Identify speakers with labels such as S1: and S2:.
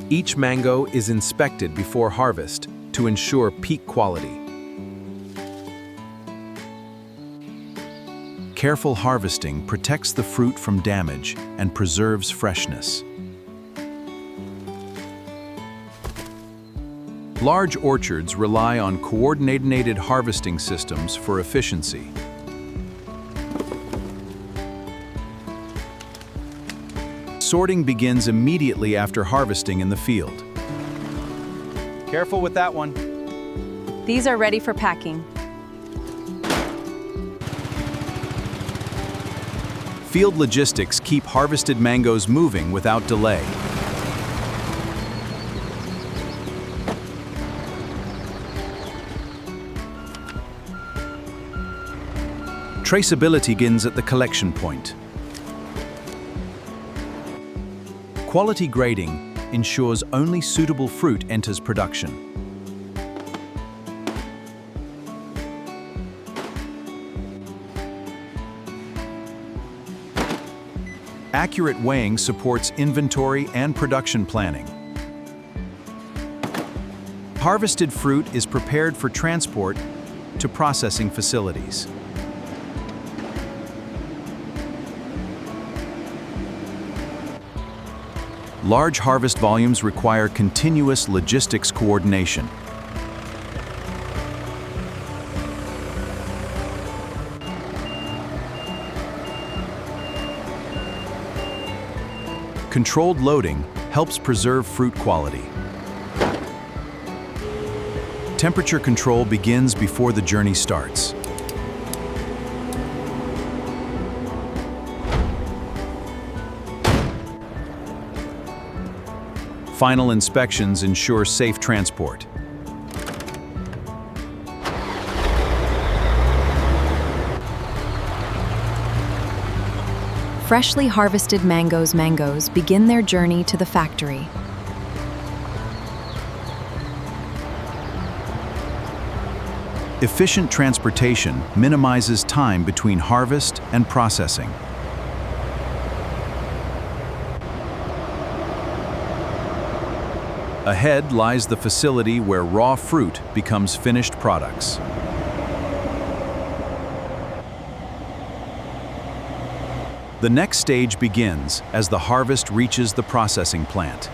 S1: Each mango is inspected before harvest to ensure peak quality. Careful harvesting protects the fruit from damage and preserves freshness. Large orchards rely on coordinated harvesting systems for efficiency. Sorting begins immediately after harvesting in the field.
S2: Careful with that one.
S3: These are ready for packing.
S1: Field logistics keep harvested mangoes moving without delay. Traceability begins at the collection point. Quality grading ensures only suitable fruit enters production. Accurate weighing supports inventory and production planning. Harvested fruit is prepared for transport to processing facilities. Large harvest volumes require continuous logistics coordination. Controlled loading helps preserve fruit quality. Temperature control begins before the journey starts. Final inspections ensure safe transport.
S3: Freshly harvested mangoes begin their journey to the factory.
S1: Efficient transportation minimizes time between harvest and processing. Ahead lies the facility where raw fruit becomes finished products. The next stage begins as the harvest reaches the processing plant.